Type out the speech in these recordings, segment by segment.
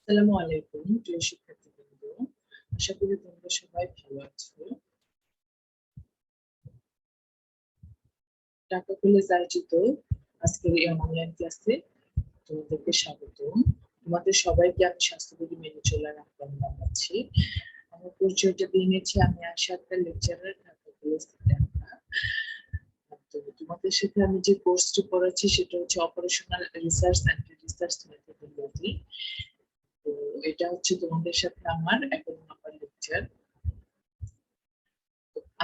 আসসালামু আলাইকুম প্রিয় শিক্ষার্থীবৃন্দ, আশা করি তোমরা সবাই ভালো আছো। ঢাকা কলেজ আয়োজিত আজকের এই অনলাইন ক্লাসে তোমাদেরকে স্বাগত। তোমাদের সবাইকে আমি স্বাস্থ্যবিধি মেনে চলার আহ্বান জানাচ্ছি। আমার পরিচয়টা দিয়ে নিচ্ছি, আমি আশা একটা লেকচারার, ঢাকা কলেজ থেকে। তো তোমাদের সাথে আমি যে কোর্সটি পড়াচ্ছি সেটা হচ্ছে operational research and research methodology. তো এটা হচ্ছে তোমাদের সাথে আমার 11 নম্বর লেকচার।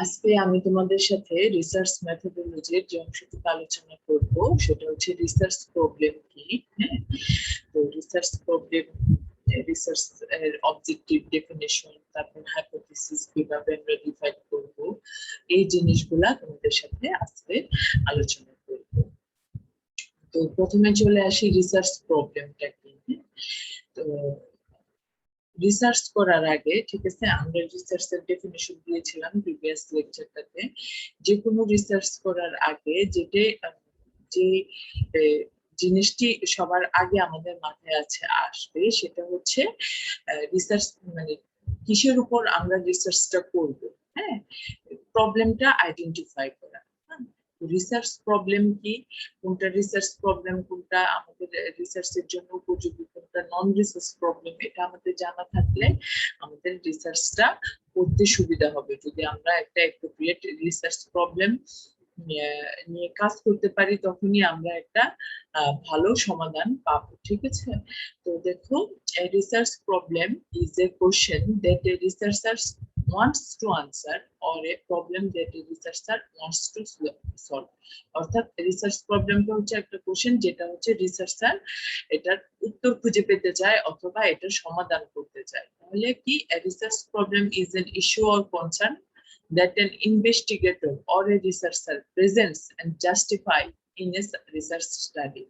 আজকে আমি তোমাদের সাথে রিসার্চ মেথোডোলজির যে অংশটুকু আলোচনা করব সেটা হচ্ছে রিসার্চ প্রবলেম কি। হ্যাঁ, তো রিসার্চ প্রবলেম, রিসার্চ এর অবজেক্টিভ ডেফিনিশন, তারপর হাইপোথিসিস কিভাবে আমরা ডিফাইন করব, এই জিনিসগুলা তোমাদের সাথে আজকে আলোচনা করব। তো প্রথমে চলে আসি রিসার্চ প্রবলেমটা কি। তো রিসার্চ করার আগে, ঠিক আছে, আমরা রিসার্চের ডেফিনিশন দিয়েছিলাম প্রিভিয়াস লেকচারটাতে। যে কোনো রিসার্চ করার আগে যে জিনিসটি সবার আগে আমাদের মাথায় আসবে সেটা হচ্ছে রিসার্চ, মানে কিসের উপর আমরা রিসার্চটা করব। হ্যাঁ, প্রবলেমটা আইডেন্টিফাই করা। রিসার্চ প্রবলেম কি, কোনটা রিসার্চ প্রবলেম, কোনটা আমাদের রিসার্চের জন্য উপযোগী, কোনটা নন রিসার্চ প্রবলেম, এটা আমাদের জানা থাকলে আমাদের রিসার্চটা করতে সুবিধা হবে। যদি আমরা একটা অ্যাপ্রোপ্রিয়েট রিসার্চ প্রবলেম নিয়ে কাজ করতে পারি তখনই আমরা একটা ভালো সমাধান পাবো। ঠিক আছে, তো দেখো, research problem is a question that a researcher wants to answer or a problem that a researcher wants to solve. অর্থাৎ রিসার্চ প্রবলেমটা হচ্ছে একটা কোশ্চেন যেটা হচ্ছে রিসার্চার এটার উত্তর খুঁজে পেতে চায় অথবা এটার সমাধান করতে চায়। তাহলে কি, research problem is an issue or concern that an investigator or a researcher presents and justify in a research study.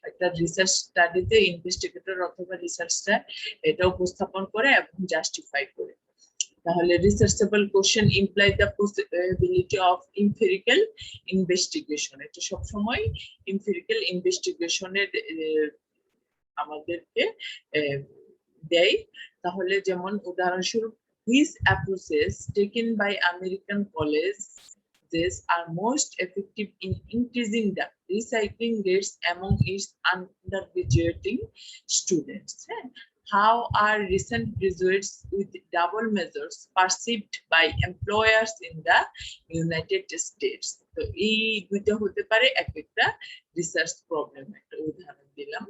একটা রিসার্চ স্টাডিতে ইনভেস্টিগেটর অথবা রিসার্চার এটা উপস্থাপন করে এবং জাস্টিফাই করে। তাহলে researchable question imply the possibility of empirical investigation. এটা সবসময় এমপিরিক্যাল ইনভেস্টিগেশনের আমাদেরকে দেয়। তাহলে যেমন উদাহরণস্বরূপ, which approaches taken by American colleges are most effective in increasing the recycling rates among its undergraduating students. How are recent graduates with double measures perceived by employers in the United States? তো এই দুইটা হতে পারে এক একটা research problem, একটা উদাহরণ দিলাম।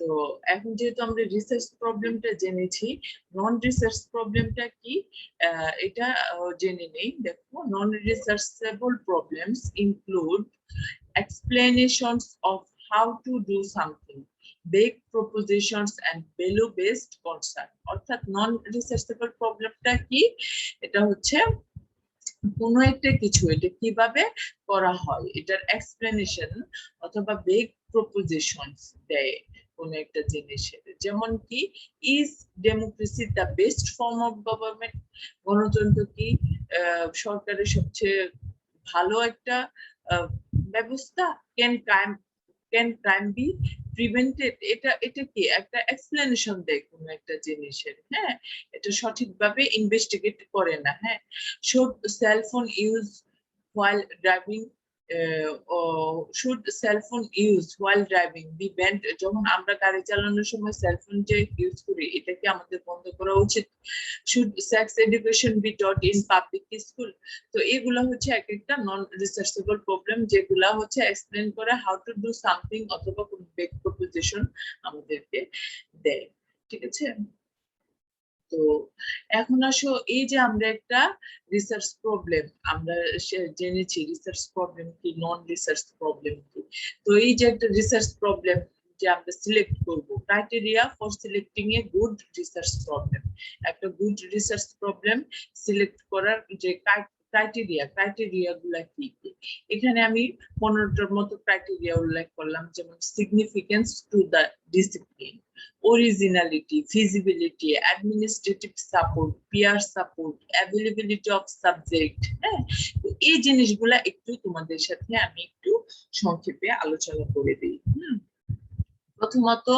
তো এখন যেহেতু আমরা রিসার্চ প্রবলেমটা জেনেছি, নন রিসার্চ প্রবলেমটা কি এটা জেনে নেই। দেখো, non researchable problems include explanations of how to do something, big propositions and value based concern. অর্থাৎ নন রিসার্চেবল প্রবলেমটা কি, এটা হচ্ছে কোনো একটা কিছু এটা কিভাবে করা হয় এটার এক্সপ্লেনেশন অথবা বিগ প্রপোজিশনস দেয় কোন একটা জিনিসের। যেমন কি, is democracy the best form of government? গণতন্ত্র কি সরকারের সবচেয়ে ভালো একটা ব্যবস্থা? Can crime B prevented? এটা কি একটা এক্সপ্লেনেশন দেয় কোন একটা জিনিসের। হ্যাঁ, এটা সঠিকভাবে ইনভেস্টিগেট করে না। হ্যাঁ, should cell phone use while driving should cell phone use while driving be banned? যখন আমরা গাড়ি চালানোর সময় সেলফোন যে ইউজ করি এটা কি আমাদের বন্ধ করা উচিত? should sex education be taught in public school? তো এগুলা হচ্ছে এক একটা নন রিসার্চেবল প্রবলেম যেগুলা হচ্ছে এক্সপ্লেন করে হাউ টু ডু সামথিং অথবা কোন বিগ প্রপোজিশন আমাদেরকে দেয়। ঠিক আছে, তো এখন আসো, এই যে আমরা একটা রিসার্চ প্রবলেম আমরা জেনেছি, রিসার্চ প্রবলেম কি, নন রিসার্চ প্রবলেম কি। তো এই যে একটা রিসার্চ প্রবলেম যে আমরা সিলেক্ট করব, criteria for selecting a good research problem. একটা গুড রিসার্চ প্রবলেম সিলেক্ট করার যে ক্রাইটেরিয়া গুলা কি কি, এখানে আমি 15টার মতো ক্রাইটেরিয়া উল্লেখ করলাম। যেমন significance to the discipline, originality, feasibility, administrative support, peer support, availability of subject. হ্যাঁ, তো এই জিনিসগুলা একটু তোমাদের সাথে আমি একটু সংক্ষেপে আলোচনা করে দিই। প্রথমত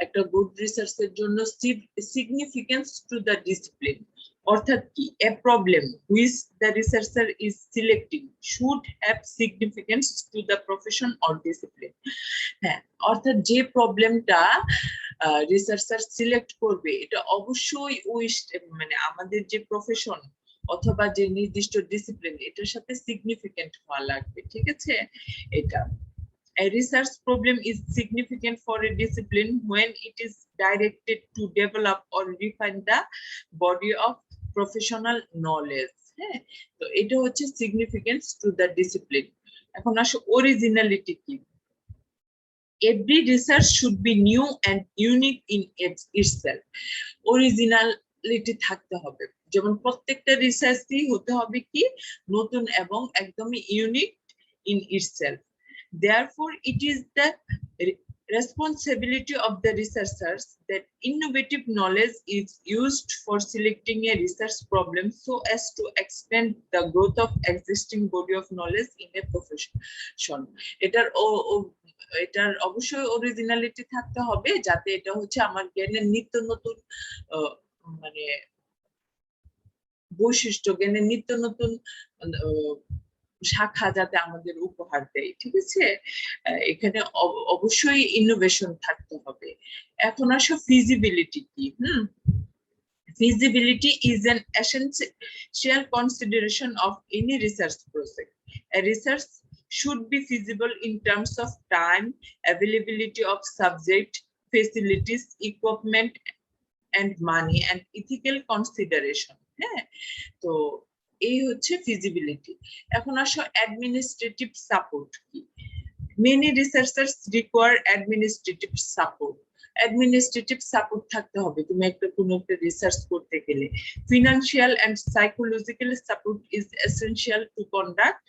একটা গুড রিসার্চের জন্য সিগনিফিকেন্স টু দ্য ডিসিপ্লিন, অর্থাৎ কি এ problem which the researcher is selecting should have significance to the profession or discipline. হ্যাঁ, অর্থাৎ যে প্রবলেমটা রিসার্চার সিলেক্ট করবে এটা অবশ্যই ওই মানে আমাদের যে প্রফেশন অথবা যে নির্দিষ্ট ডিসিপ্লিন এটার সাথে সিগনিফিকেন্ট হওয়া লাগবে, ঠিক আছে। এটা a research problem is significant for a discipline when it is directed to develop or refine the body of professional knowledge. হ্যাঁ, তো এটা হচ্ছে significance to the discipline। এখন আসো originality কি। Every research should be new and unique in itself. Originality থাকতে হবে, যেমন প্রত্যেকটা রিসার্চই হতে হবে কি নতুন এবং একদমই unique in itself. Therefore, it is the responsibility of the researchers that innovative knowledge is used for selecting a research problem so as to extend the growth of existing body of knowledge in a profession. এটার অবশ্যই originality থাকতে হবে যাতে এটা হচ্ছে আমার জ্ঞানের নিত্য নতুন মানে বৈশিষ্ট্য, জ্ঞানের নিত্য নতুন শাখা যাতে আমাদের উপহার দেয়, ঠিক আছে। এখানে অবশ্যই ইনোভেশন থাকতে হবে। এখন আসো ফিজিবিলিটি কি। Feasibility is an essential consideration of any research project. A research should be feasible in terms of time, availability of subject, facilities, equipment, and money, and ethical consideration. হ্যাঁ, তো এই হচ্ছে ফিজিবিলিটি। এখন আসো অ্যাডমিনিস্ট্রেটিভ সাপোর্ট কি। Many researchers require administrative support. Administrative support থাকতে হবে তুমি কোনো একটা রিসার্চ করতে গেলে। Financial and psychological support is essential to conduct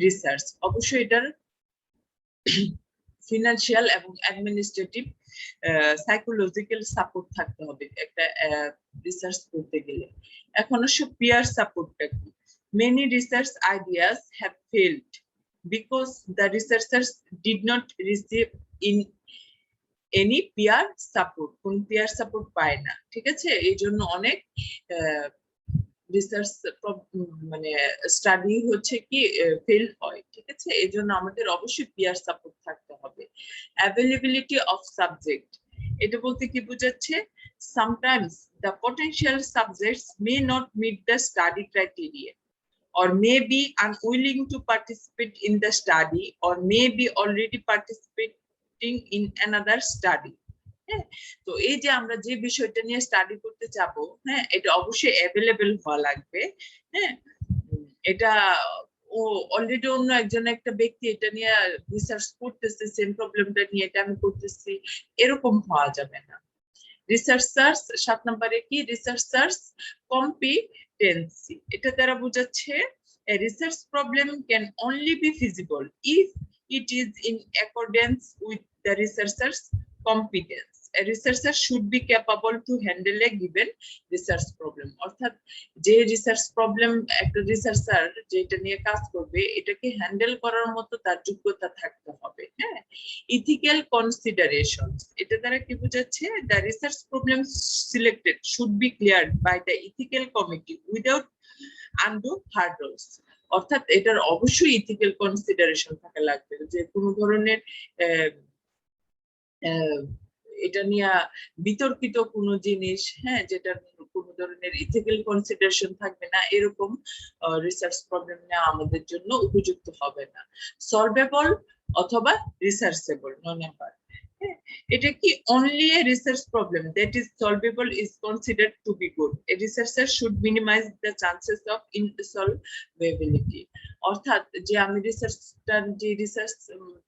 research. অবশ্যই এটার ফিনান্সিয়াল এবং অ্যাডমিনিস্ট্রেটিভ সাইকোলজিক্যাল সাপোর্ট থাকতে হবে একটা রিসার্চ করতে গেলে। এখন আসো পিয়ার সাপোর্টটা কি। Many research ideas have failed because the researchers did not receive in any peer support, কোন পিয়ার সাপোর্ট পায় না, ঠিক আছে। এই জন্য অনেক রিসার্চ মানে স্টাডি হচ্ছে কি ফেল হয়, ঠিক আছে। এই জন্য আমাদের অবশ্যই পিয়ার সাপোর্ট থাকতে হবে। অ্যাভেলেবিলিটি অফ সাবজেক্ট, এটা বলতে কি বোঝাচ্ছে, sometimes the potential subjects may not meet the study criteria or may be unwilling to participate in the study or may be already participating in another study. হ্যাঁ, তো এই যে আমরা যে বিষয়টা নিয়ে স্টাডি করতে যাবো, হ্যাঁ, এটা অবশ্যই অ্যাভেলেবল হওয়া লাগবে। হ্যাঁ, এটা ও অলরেডি অন্য একজন একটা ব্যক্তি এটা নিয়ে রিসার্চ করতেছে, সেম প্রবলেমটা নিয়ে এটা আমি করতেছি, এরকম হওয়া যাবে না। রিসার্চার্স 7 নম্বরে কি, রিসার্চার্স কম্পিটেন্সি। এটা দ্বারা বোঝাচ্ছে research problem can only be feasible if it is in accordance with the researchers competence. A researcher should be capable to handle a given research problem. অর্থাৎ যে রিসার্চ প্রবলেম একটা researcher যেটা নিয়ে কাজ করবে এটাকে হ্যান্ডেল করার মতো তার যোগ্যতা থাকতে হবে। হ্যাঁ, ইথিক্যাল কনসিডারেশন, এটা দ্বারা কি বোঝাচ্ছে, the research problem selected should be cleared by the ethical committee without undue hurdles. অর্থাৎ এটার অবশ্যই ইথিক্যাল কনসিডারেশন থাকা লাগবে, যে কোনো ধরনের এটা নিয়ে বিতর্কিত কোনো জিনিস, হ্যাঁ, যেটা কোনো ধরনের ইথিক্যাল কনসিডারেশন থাকবে না, এরকম রিসার্চ প্রবলেম নিয়ে আমাদের জন্য উপযুক্ত হবে না। সলভেবল অথবা রিসার্চেবল 9 নাম্বার। এটা কি, only a research problem that is solvable is considered to be good. A researcher should minimize the chances of insolvability. অর্থাৎ যে আমি রিসার্চ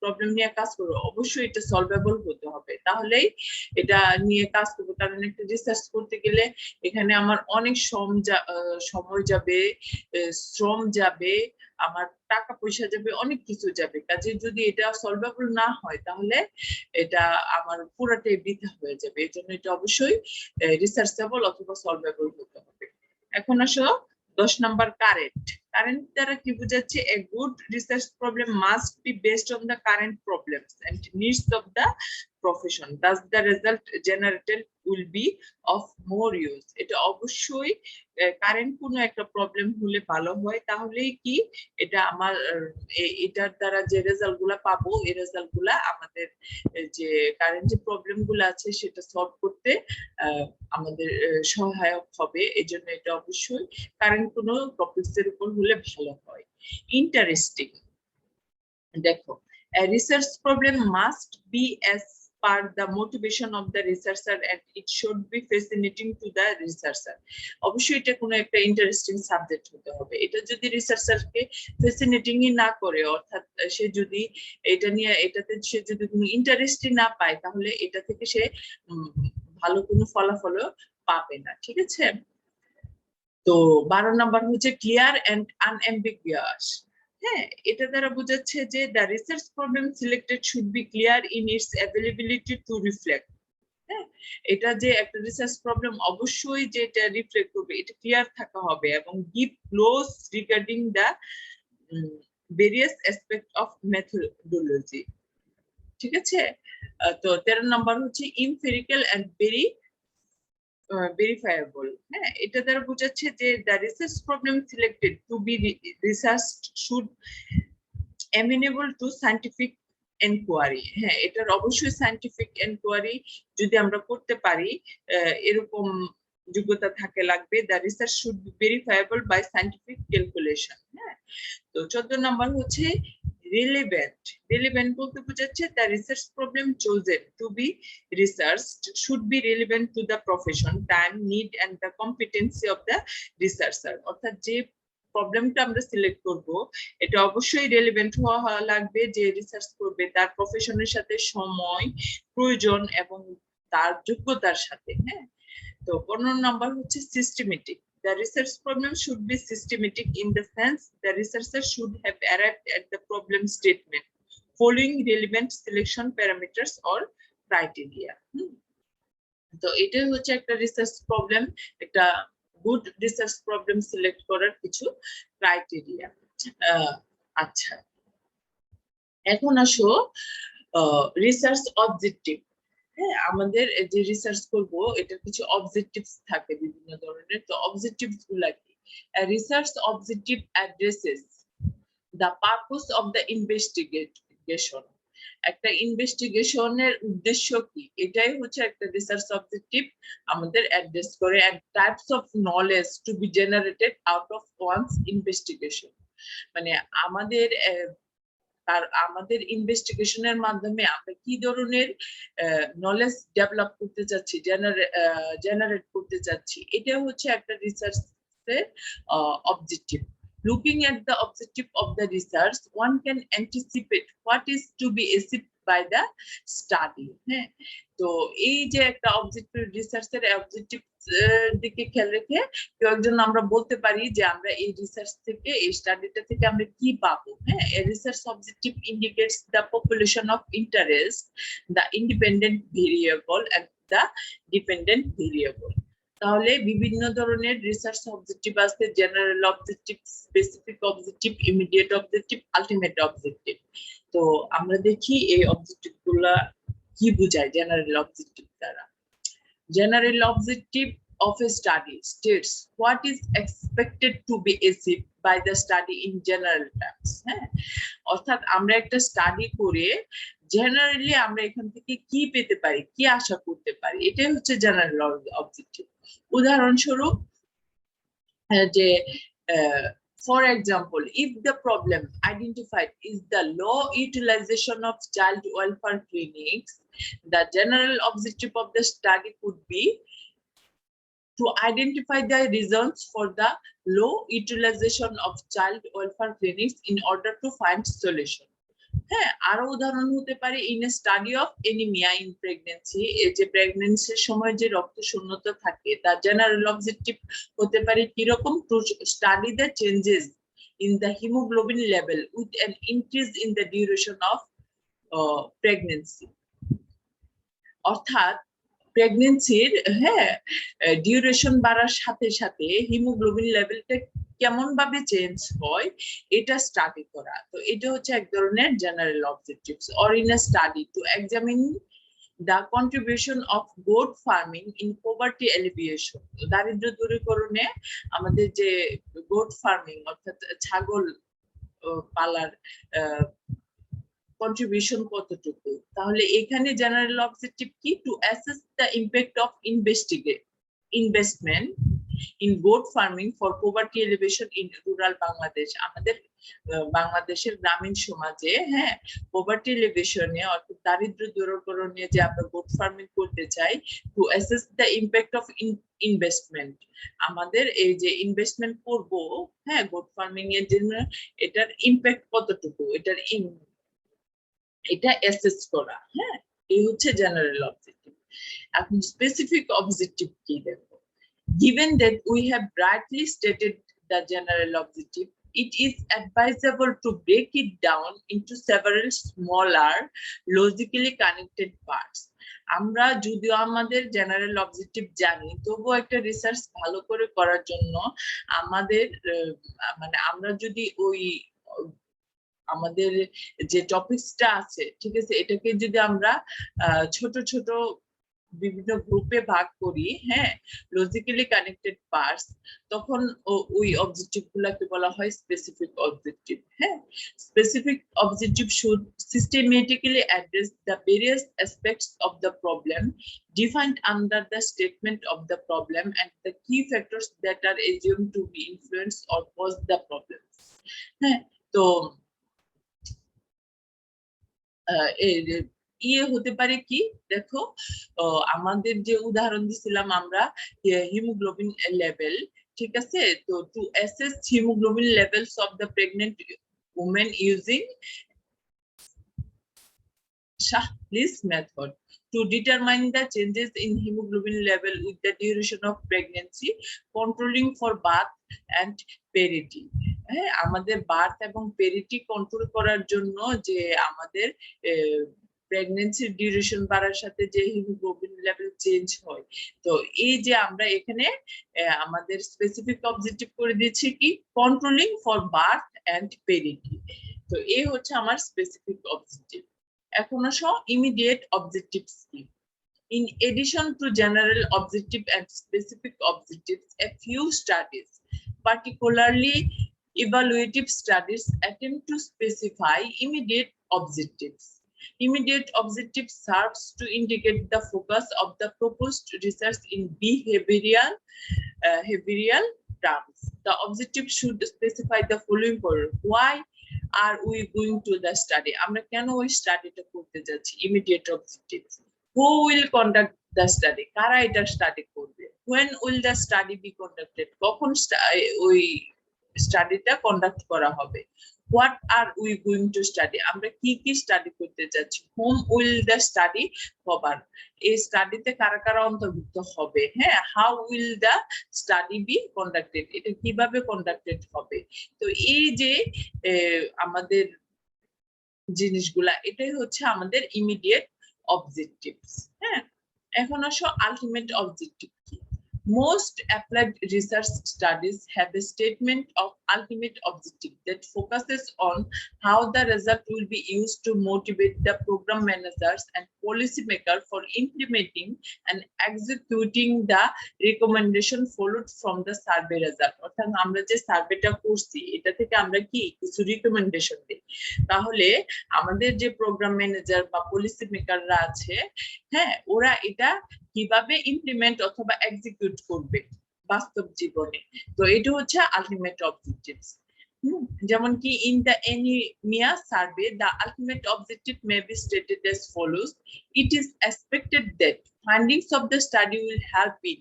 প্রবলেম নিয়ে কাজ করব অবশ্যই এটা সলভেবল হতে হবে, তাহলেই এটা নিয়ে কাজ করব। কারণ একটা রিসার্চ করতে গেলে এখানে আমার অনেক সময় যাবে, শ্রম যাবে, আমার টাকা পয়সা যাবে, অনেক কিছু যাবে। কাজে যদি এটা সলভেবল না হয় তাহলে এটা আমার পুরোটাই বৃথা হয়ে যাবে। এই জন্য এটা অবশ্যই রিসার্চেবল অথবা সলভেবল হতে হবে। এখন আসো 10 নাম্বার কারেন্ট। কারেন্ট দ্বারা কি বোঝাচ্ছে? A good research problem must be based on the current problems and needs of the profession. Thus, the result generated will be of more use. এটা অবশ্যই কারেন্ট কোনো একটা প্রবলেম হলে ভালো হয়, তাহলেই কি এটা আমার এটার দ্বারা যে রেজাল্ট গুলা পাবো, এই রেজাল্ট গুলা আমাদের যে কারেন্ট যে প্রবলেম গুলো আছে সেটা সলভ করতে আমাদের সহায়ক হবে। এই জন্য এটা অবশ্যই কারেন্ট কোনো টপিকস এর উপর হলে ভালো হয়। ইন্টারেস্টিং, দেখো, a research problem must be as per the motivation of the researcher and it should be fascinating to the researcher. অবশ্যই এটা কোনো একটা ইন্টারেস্টিং সাবজেক্ট হতে হবে। এটা যদি রিসার্চারকে ফ্যাসিনেটিংই না করে, অর্থাৎ সে যদি এটা নিয়ে এটাতে সে যদি কোনো ইন্টারেস্টই না পায়, তাহলে এটা থেকে সে ভালো কোনো ফলাফলও পাবে না। ঠিক আছে? তো 12 নাম্বার হচ্ছে ক্লিয়ার এন্ড আনএম্বিগুয়াস। হ্যাঁ, এটা দ্বারা বোঝাচ্ছে যে the research problem selected should be clear in its ability to reflect. হ্যাঁ, এটা যে একটা রিসার্চ প্রবলেম অবশ্যই যে এটা রিফ্লেক্ট করবে, এটা ক্লিয়ার থাকা হবে এবং give clues regarding the various aspects of methodology. ঠিক আছে? তো 13 নাম্বার হচ্ছে empirical and very verifiable. হ্যাঁ, এটা দ্বারা বোঝাচ্ছে যে the research problem selected to be researched should amenable to scientific enquiry. হ্যাঁ, এটার অবশ্যই সায়েন্টিফিক এনকোয়ারি যদি আমরা করতে পারি, এরকম যোগ্যতা থাকে লাগবে। the research should be verifiable by scientific calculation. হ্যাঁ, তো 14 নাম্বার হচ্ছে relevant. Relevant বলতে বোঝাচ্ছে the research problem chosen to be researched should be relevant to the profession, time, need and the competency of the researcher. অর্থাৎ যে প্রবলেমটা আমরা select করব, এটা অবশ্যই রেলেভেন্ট হওয়া লাগবে, যে রিসার্চ করবে তার প্রফেশনের সাথে, সময়, প্রয়োজন এবং তার যোগ্যতার সাথে। হ্যাঁ, তো 15 নাম্বার হচ্ছে systematic. The research problem should be systematic in the sense the researcher should have arrived at the problem statement following relevant selection parameters or criteria. তো এটাই হচ্ছে একটা রিসার্চ প্রবলেম, একটা গুড রিসার্চ প্রবলেম সিলেক্ট করার কিছু criteria. আচ্ছা, এখন আসো রিসার্চ অবজেক্টিভ। হ্যাঁ, আমাদের যে রিসার্চ করব এটার কিছু অবজেক্টিভস থাকে বিভিন্ন ধরনের। তো অবজেক্টিভস গুলা কি? Research objective addresses the purpose of the investigation. একটা ইনভেস্টিগেশনের উদ্দেশ্য কি, এটাই হচ্ছে একটা রিসার্চ অবজেক্টিভ আমাদের অ্যাড্রেস করে। And types of knowledge to be generated out of one's investigation, মানে আমাদের ইনভেস্টিগেশনের মাধ্যমে আমরা কি ধরনের নলেজ ডেভেলপ করতে চাচ্ছি, জেনারেট করতে চাচ্ছি, এটা হচ্ছে একটা রিসার্চের objective. Looking at the objective of the research, one can anticipate what is to be achieved by the study. হ্যাঁ, তো এই যে একটা অবজেক্টিভ, রিসার্চের অবজেক্টিভ দিকে খেয়াল রেখে কেউ একজন আমরা বলতে পারি যে আমরা এই রিসার্চ থেকে, এই স্টাডিটা থেকে আমরা কি পাবো। হ্যাঁ, a research objective indicates the population of interest, the independent variable and the dependent variable. তাহলে বিভিন্ন ধরনের রিসার্চ অবজেক্টিভ আছে, general objective, specific objective, immediate objective, ultimate objective. তো আমরা দেখি এই অবজেক্টিভ গুলা কি বোঝায় জেনারেল অবজেক্টিভ দ্বারা। General objective of a study states what is expected to be achieved by the study in general terms. হ্যাঁ, অর্থাৎ আমরা একটা স্টাডি করে জেনারেলি আমরা এখান থেকে কি পেতে পারি, কি আশা করতে পারি, এটাই হচ্ছে জেনারেল অবজেক্টিভ। উদাহরণস্বরূপ, যে for example, if the problem identified is the low utilization of child welfare clinics, the general objective of the study could be to identify the reasons for the low utilization of child welfare clinics in order to find solution. হ্যাঁ, আরো উদাহরণ হতে পারে in a study of anaemia in pregnancy, এই যে প্রেগন্যান্সির সময় যে রক্ত শূন্যতা থাকে, তার জেনারেল অবজেক্টিভ হতে পারে কিরকম, to study the changes in the haemoglobin level with an increase in the duration of pregnancy. অর্থাৎ প্রেগন্যান্সির ডিউরেশন বাড়ার সাথে সাথে হিমোগ্লোবিন লেভেলটা কেমন ভাবে চেঞ্জ হয় এটা স্টাডি করা। তো এটা হচ্ছে এক ধরনের general objectives. Or in a study to examine the contribution of goat farming in poverty alleviation, দারিদ্র দূরীকরণে আমাদের যে গোট ফার্মিং অর্থাৎ ছাগল পালার কন্ট্রিবিউশন কতটুকু। তাহলে এখানে জেনারেল অবজেক্টিভ কি, to assess the impact of investment in goat farming for poverty elevation in rural Bangladesh, আমাদের বাংলাদেশের গ্রামীণ সমাজে হ্যাঁ পভার্টি এলিভেশনে অর্থাৎ দারিদ্র দূরীকরণে যে আমরা গোট ফার্মিং করতে চাই, to assess the impact of investment, আমাদের এই যে ইনভেস্টমেন্ট করব হ্যাঁ গোট ফার্মিং এর জন্য এটার ইমপ্যাক্ট কতটুকু, এটা অ্যাসেস করা। হ্যাঁ এই হচ্ছে জেনারেল অবজেক্টিভ। এখন স্পেসিফিক অবজেক্টিভ কি দেখো। Given that we have brightly stated the general objective, it is advisable to break it down into several smaller, logically connected parts. আমরা যদিও আমাদের জেনারেল অবজেক্টিভ জানি, তবুও একটা রিসার্চ ভালো করে করার জন্য আমাদের মানে আমরা যদি ওই আমাদের যে টপিকসটা আছে ঠিক আছে এটাকে যদি আমরা ছোট ছোট বিভিন্ন গ্রুপে ভাগ করি হ্যাঁ লজিক্যালি কানেক্টেড পার্টস, তখন ওই অবজেক্টিভ গুলাকে বলা হয় স্পেসিফিক অবজেক্টিভ। হ্যাঁ specific objective should systematically address the various aspects of the problem defined under the statement of the problem and the key factors that are assumed to be influence or cause the problem. হ্যাঁ তো ইয়ে হতে পারে কি দেখো, আমাদের যে উদাহরণ দিছিলাম আমরা হিমোগ্লোবিন লেভেল, ঠিক আছে, তো to assess haemoglobin levels of the pregnant women using Shahli's method to determine the changes in hemoglobin level with the duration of pregnancy, controlling for birth and parity. হ্যাঁ আমাদের বার্থ এবং parity control করার জন্য যে আমাদের প্রেগন্যান্সির duration বাড়ার সাথে যে হিমোগ্লোবিন লেভেল চেঞ্জ হয়, তো এই যে আমরা এখানে আমাদের স্পেসিফিক অবজেক্টিভ করে দিচ্ছি কি controlling for birth and parity. তো এই হচ্ছে আমার স্পেসিফিক অবজেক্টিভ। এখন আসো ইমিডিয়েট অবজেক্টিভস কি। In addition to general objective and specific objectives, a few studies, particularly evaluative studies, attempt to specify immediate objectives. Immediate objective serves to indicate the focus of the proposed research in behavioral terms. The objective should specify the following: why are we going to the study? আমরা কেন ওই স্টাডিটা করতে যাচ্ছি? Immediate objectives. Who will conduct the study? কারা এটা study করবে? When will the study be conducted? কখন ওই স্টাডিটা কন্ডাক্ট করা হবে? What are we going to study? আমরা কি কি স্টাডি করতে যাচ্ছি? Whom will the study cover? এই স্টাডিতে কারা কারা অন্তর্ভুক্ত হবে? হ্যাঁ, how will the study be conducted? এটা কিভাবে কন্ডাক্টেড হবে? তো এই যে আমাদের জিনিসগুলা, এটাই হচ্ছে আমাদের ইমিডিয়েট objectives. হ্যাঁ এখন আসো আলটিমেট অবজেক্টিভ কি। Most applied research studies have a statement of ultimate objective that focuses on how the result will be used to motivate the program managers and policymakers for implementing and executing the recommendation followed from the survey result. অর্থাৎ আমরা যে সার্ভেটা করছি এটা থেকে আমরা কি কিছু recommendation দিই, তাহলে আমাদের যে প্রোগ্রাম ম্যানেজার বা পলিসি মেকাররা আছে হ্যাঁ ওরা এটা কিভাবে ইমপ্লিমেন্ট অথবা এক্সিকিউট করবে বাস্তব জীবনে। তো এটা হচ্ছে আলটিমেট অবজেক্টিভস। যেমন কি in the anaemia survey the ultimate objective may be stated as follows: it is expected that findings of the study will help in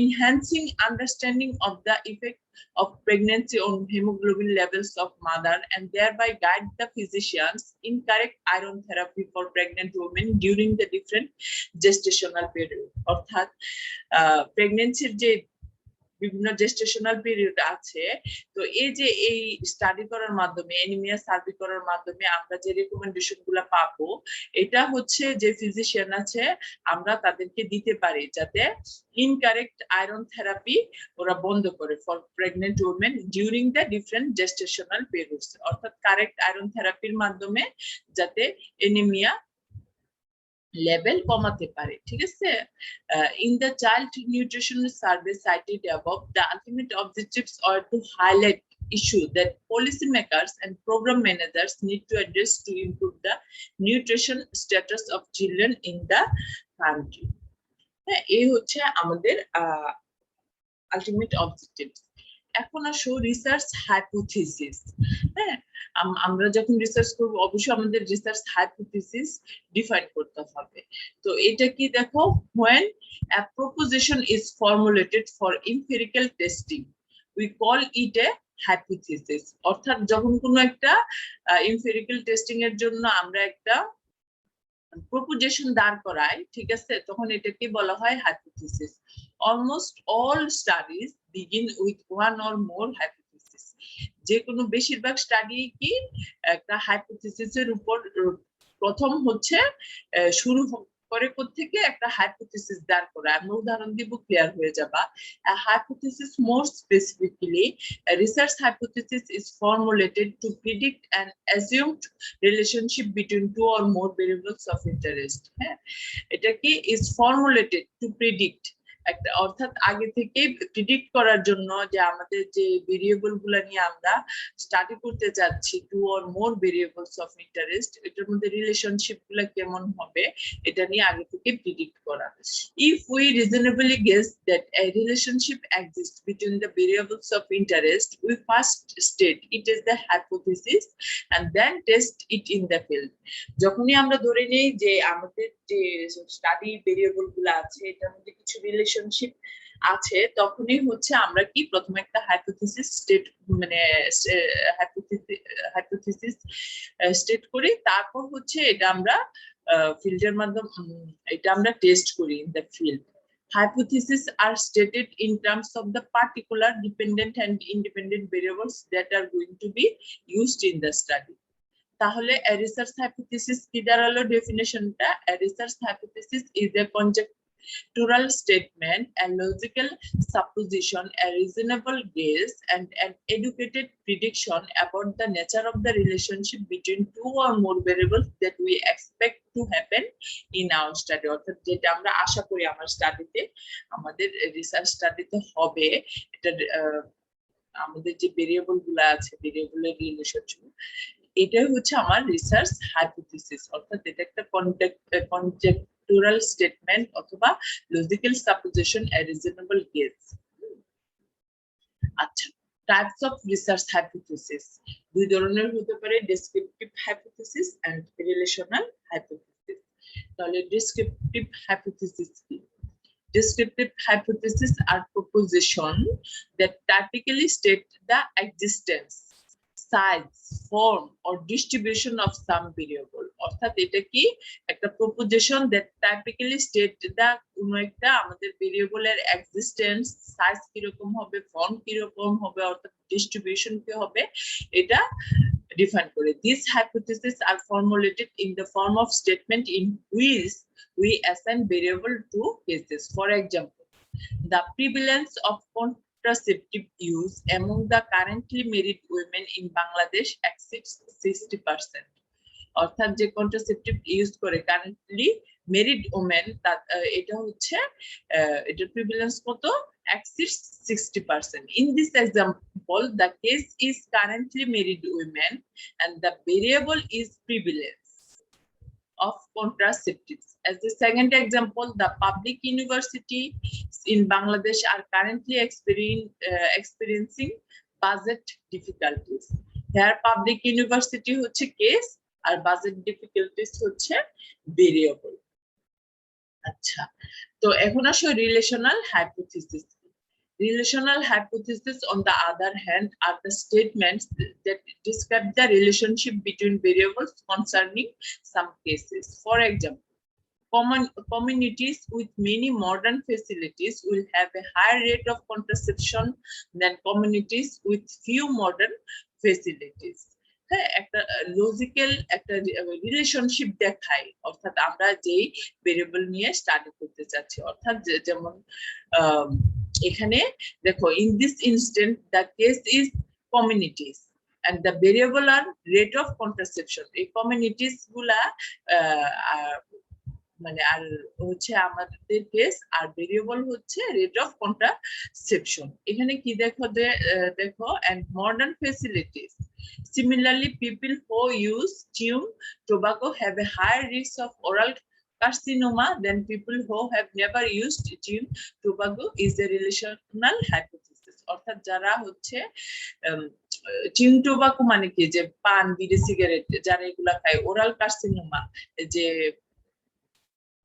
enhancing understanding of the effect of pregnancy on hemoglobin levels of mother and thereby guide the physicians in correct iron therapy for pregnant women during the different gestational period. অর্থাৎ প্রেগন্যান্সির যে বিভিন্ন gestational period আছে। তো এই যে এই study করার মাধ্যমে, অ্যানিমিয়া সার্ভে করার মাধ্যমে আমরা যে রেকমেন্ডেশন গুলা পাবো, এটা হচ্ছে যে ফিজিশিয়ান আছে আমরা তাদেরকে দিতে পারি, যাতে ইনকারেক্ট আয়রন থেরাপি ওরা বন্ধ করে for pregnant women during the different gestational periods. অর্থাৎ কারেক্ট আয়রন থেরাপির মাধ্যমে যাতে অ্যানিমিয়া লেভেল কমাতে পারে, ঠিক আছে? In the child nutrition survey cited above, the ultimate objectives are to highlight issue that policymakers and program managers need to address to improve the nutrition status of children in the country. এই হচ্ছে আমাদের ultimate objectives. এখন আসো research hypothesis. হ্যাঁ, আমরা যখন research করব অবশ্যই আমাদের রিসার্চ হাইপোথিসিস ডিফাইন করতে হবে। তো এটা কি দেখো, when a proposition is formulated for empirical testing we call it a hypothesis। অর্থাৎ যখন কোনো একটা এমপিরিক্যাল টেস্টিং এর জন্য আমরা একটা প্রপোজিশন দাঁড় করাই, ঠিক আছে, তখন এটাকে বলা হয় hypothesis. Almost all studies begin with one or more hypothesis. যে কোনো বেশিরভাগ স্টাডি কি একটা হাইপোথিসিসের উপর প্রথম হচ্ছে শুরু করে থেকে একটা হাইপোথিসিস দাঁড় করা। আমরা উদাহরণ দিব, ক্লিয়ার হয়ে যাবা। A hypothesis, more specifically, a research hypothesis is formulated to predict an assumed relationship between two or more variables of interest. হ্যাঁ, এটা কি is formulated to predict, একটা অর্থাৎ আগে থেকে প্রিডিক্ট করার জন্য যে আমাদের যে ভেরিয়েবল গুলা নিয়ে আমরা স্টাডি করতে যাচ্ছি, two or more variables of interest, এটার মধ্যে রিলেশনশিপ গুলা কেমন হবে এটা নিয়ে আগে থেকে প্রিডিক্ট করা। If we reasonably guess that a relationship exists between the variables of interest, we first state it as the hypothesis and then test it in the field. যখনই আমরা ধরে নেই যে আমাদের যে স্টাডি ভেরিয়েবল গুলো আছে এটার মধ্যে কিছু রিলেশনশিপ আছে, তখনই হচ্ছে আমরা কি প্রথমে একটা হাইপোথিসিস স্টেট মানে হাইপোথিসিস স্টেট করি, তারপর হচ্ছে এটা আমরা ফিল্ডের মাধ্যমে এটা আমরা টেস্ট করি in the field. Hypotheses are stated in terms of the particular dependent and independent variables that are going to be used in the study. তাহলে a research hypothesis কি দাঁড়ালো ডেফিনেশনটা? A research hypothesis is a conjectural statement, a logical supposition, a reasonable guess, and an educated prediction about the nature of the relationship between two or more variables that we expect to happen in our study. অর্থাৎ যেটা আমরা আশা করি আমার স্টাডিতে, আমাদের research স্টাডিতে হবে, এটা আমাদের যে ভেরিয়েবল গুলা আছে ভেরিয়েবলের রিলেশনশিপ, এটাই হচ্ছে আমার রিসার্চ হাইপোথিসিস। অর্থাৎ এটা একটা কনজেক্টুরাল স্টেটমেন্ট অথবা logical supposition, a reasonable guess. আচ্ছা, টাইপস অফ রিসার্চ হাইপোথিসিস দুই ধরনের হতে পারে, descriptive hypothesis and relational hypothesis. তাহলে ডেসক্রিপটিভ হাইপোথিসিস কি? Descriptive hypotheses are propositions that typically state the existence, size, form or distribution of some variable. অর্থাৎ এটা কি একটা proposition that typically state the কোনো একটা আমাদের ভেরিয়েবলের এক্সিস্টেন্স, সাইজ কিরকম হবে, ফর্ম কিরকম হবে, অর্থাৎ ডিস্ট্রিবিউশন কি হবে, এটা ডিফাইন করে। These hypotheses are formulated in the form of statement in which we assign variable to cases. For example, the prevalence of contraceptive use among the currently married women in Bangladesh exceeds 60%. অর্থাৎ যে contraceptive use করে currently married women, এটা হচ্ছে এটার prevalence কত? exceeds 60%. In this example, the case is currently married women and the variable is prevalence of contraceptives. As the second example, the public universities in Bangladesh are currently experiencing budget difficulties. Here, public university হচ্ছে case আর budget difficulties হচ্ছে variable. আচ্ছা, তো এখন আসো relational hypothesis. Relational hypotheses, on the other hand, are the statements that describe the relationship between variables concerning some cases. For example, communities with many modern facilities will have a higher rate of contraception than communities with few modern facilities. হ্যাঁ, একটা logical একটা relationship দেখায়, অর্থাৎ আমরা যেই variable নিয়ে study করতে চাচ্ছি, অর্থাৎ যেমন এখানে দেখো, in this instant the case is communities and the variable are rate of contraception. এই কমিউনিটিস গুলা মানে আর হচ্ছে আমাদের কেস, আর ভেরিয়েবল হচ্ছে রেট অফ কন্ট্রাসেপশন। এখানে কি দেখো and modern facilities. Similarly, people who use chewing tobacco have a higher risk of oral carcinoma than people who have never used chewing tobacco is a relational hypothesis. অর্থাৎ যারা হচ্ছে chewing tobacco মানে কি, যে পান, বিড়ি, সিগারেট যারা এগুলা খায়, ওরাল কার্সিনোমা যে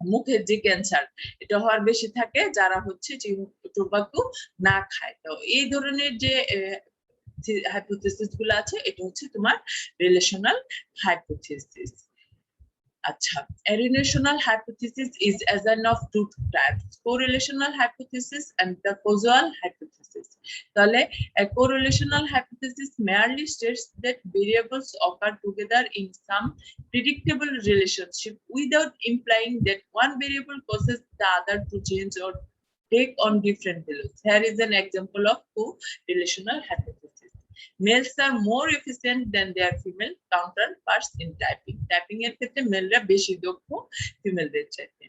মুখের যে ক্যান্সার, এটা হওয়ার বেশি থাকে যারা হচ্ছে চিউইং টোবাকো না খায়। তো এই ধরনের যে হাইপোথিসিস গুলো আছে, এটা হচ্ছে তোমার রিলেশনাল হাইপোথিসিস। আচ্ছা, a relational hypothesis is one of two types: correlational hypothesis and the causal hypothesis. তাহলে a correlational hypothesis merely states that variables occur together in some predictable relationship without implying that one variable causes the other to change or take on different values. Here is an example of correlational hypothesis. Males are more efficient than their female counterparts in typing. Typing এর ক্ষেত্রে মেলরা বেশি দক্ষ ফিমেলদের চাইতে।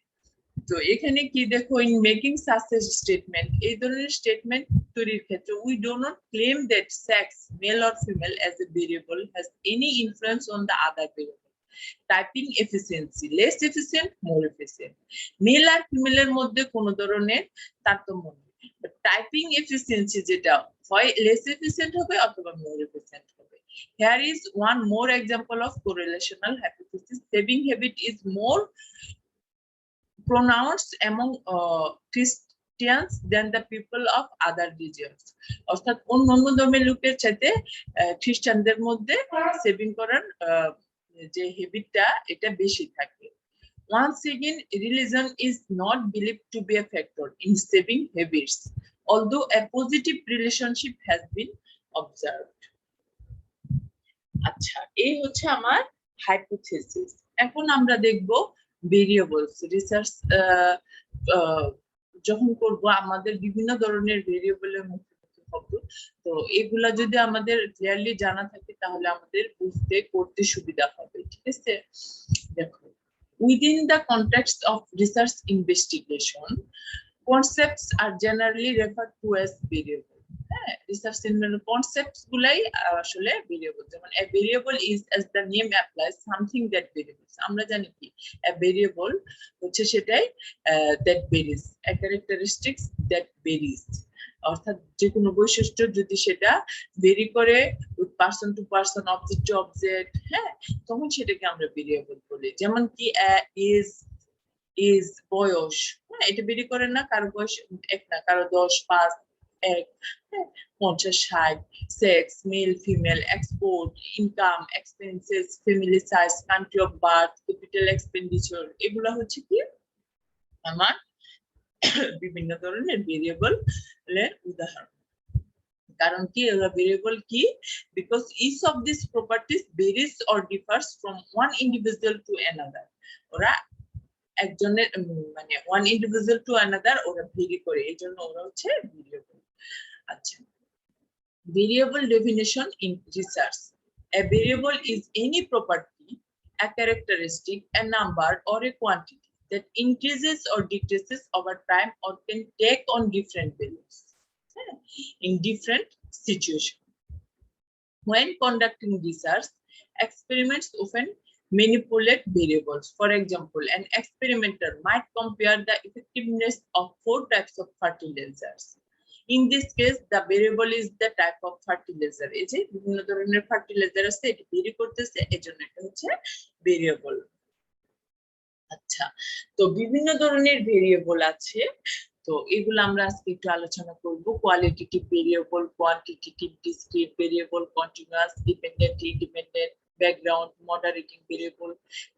তো এখানে কি দেখো, in making such a statement, এই ধরনের স্টেটমেন্ট তৈরির ক্ষেত্রে we do not claim that sex, male or female, as a variable has any influence on the other variable. Typing efficiency, less efficient, more efficient. Male আর ফিমেলের মধ্যে কোনো ধরনের তারতম্য নেই। টাইপিং এফিসিয়েন্সি যেটা হয় লেস এফিসিয়েন্ট হবে অথবা মোর এফিসিয়েন্ট হবে। Here is one more example of correlational hypothesis. Saving habit is more pronounced among Christians than the people of other religions. অর্থাৎ অন্যান্য ধর্মের লোকের চাইতে খ্রিস্টানদের মধ্যে সেভিং করার যে হ্যাবিটটা এটা বেশি থাকে। Once again, religion is not believed to be a factor in saving habits, although a positive relationship has been observed. আচ্ছা, এই হচ্ছে আমার হাইপোথিসিস। এখন আমরা দেখব ভেরিয়েবলস। রিসার্চ যখন করব আমাদের বিভিন্ন ধরনের ভেরিয়েবলের মুখোমুখি হব। তো এগুলা যদি আমাদের ক্লিয়ারলি জানা থাকে তাহলে আমাদের বুঝতে করতে সুবিধা হবে। ঠিক আছে, দেখো, within the context of research investigation, concepts are generally referred to as variable. Research concepts গুলাই আসলে ভেরিয়েবল। যেমন a variable is, as the name applies, something that varies. আমরা জানি কি a variable হচ্ছে সেটাই that varies, a characteristics that varies, অর্থাৎ যে কোনো বৈশিষ্ট্য যদি সেটা ভেরি করে person to person, object to object, হ্যাঁ, তখন সেটাকে আমরা ভেরিয়েবল বলি। যেমন কি ইজ বয়স, হ্যাঁ, এটা ভেরি করে না, কারো বয়স এক না, কারো 10, 5, 1, 50, 60, sex, male, female, export, income, expenses, family size, country of birth, capital expenditure, এগুলো হচ্ছে কি আমার বিভিন্ন ধরনের ভেরিয়েবল এর উদাহরণ। কারণ কি এগুলো ভেরিয়েবল কি, because each of this properties varies or differs from one individual to another. ওরা একজনের মানে ওয়ান ইন্ডিভিজুয়াল টু অ্যানাদার ওরা ভেরি করে, এই জন্য ওরা হচ্ছে ভেরিয়েবল। আচ্ছা, variable definition in research: a variable is any property, a characteristic, a number, or a quantity that increases or decreases over time or can take on different values in different situations. When conducting research, experiments often manipulate variables. For example, an experimenter might compare the effectiveness of 4 types of fertilizers. In this case, the variable is the type of fertilizer. এই যে বিভিন্ন ধরনের fertiliser আছে, এটা very করতেছে, এজন্য এটা হচ্ছে ভেরিয়েবল। আচ্ছা, তো বিভিন্ন ধরনের ভেরিয়েবল আছে, তো এগুলো আমরা আজকে একটু আলোচনা করব। Qualitative variable, quantitative, discrete variable, continuous, dependent, independent, background, moderating variable,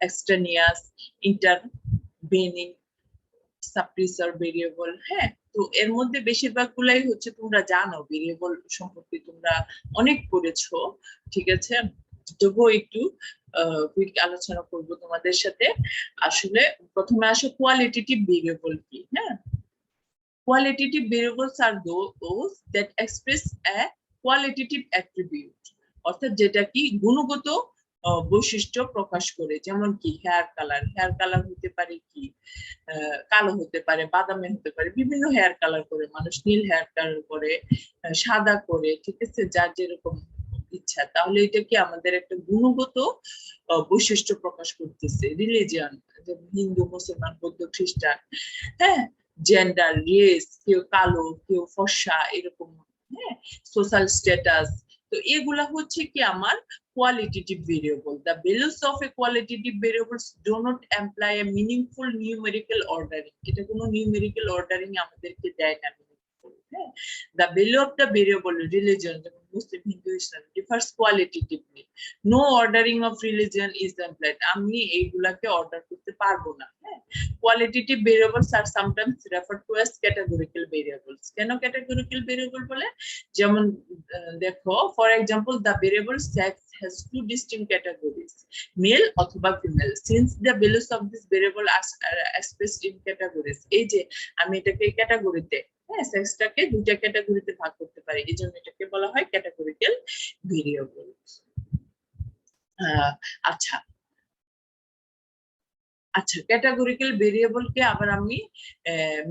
extraneous, intervening suppressor variable. হ্যাঁ, তো এর মধ্যে বেশিরভাগগুলাই হচ্ছে তোমরা জানো, ভেরিয়েবল সম্পর্কে তোমরা অনেক পড়েছো, ঠিক আছে। তবুও একটু কুইক আলোচনা করব তোমাদের সাথে। আসলে প্রথমে আসো কোয়ালিটেটিভ ভেরিয়েবল কি। হ্যাঁ, qualitative variables are those that express a qualitative attribute, অর্থাৎ যেটা কি গুণগত বৈশিষ্ট্য প্রকাশ করে। যেমন কি হেয়ার কালার হতে পারে কি কালো হতে পারে, বাদামি হতে পারে, বিভিন্ন হেয়ার কালার করে মানুষ, নীল হেয়ার কালার করে, সাদা করে, ঠিক আছে, যার যেরকম ইচ্ছা। তাহলে এটা কি আমাদের একটা গুণগত বৈশিষ্ট্য প্রকাশ করতেছে। রিলিজিয়ন, হিন্দু, মুসলমান, বৌদ্ধ, খ্রিস্টান, হ্যাঁ, জেন্ডার, রেস, কেউ কালো, কেউ ফর্সা, এরকম, হ্যাঁ, সোশ্যাল স্ট্যাটাস। তো এগুলা হচ্ছে কি আমার qualitative variable. The values of a qualitative variables do not imply a meaningful numerical ordering. এটা কোনো numerical ordering আমাদেরকে দেয় না। The value of the variable religion, Muslim, Hindu, Islam, differs qualitatively. No ordering of religion is implied. আমি এইগুলাকে order করতে পারবো না। Qualitative variables are sometimes referred to as categorical variables. কেন categorical variable বলে? যেমন দেখো, for example, the variable sex has two distinct categories, male অথবা female. Since the values of this variable are expressed in categories, এই যে আমি এটাকে ক্যাটাগরিতে, হ্যাঁ, সেক্সটাকে দুইটা ক্যাটাগরিতে ভাগ করতে পারি, এই জন্য এটাকে বলা হয় ক্যাটাগরিক্যাল ভেরিয়েবল। আচ্ছা আচ্ছা, ক্যাটাগরিক্যাল ভেরিয়েবল কে আবার আমি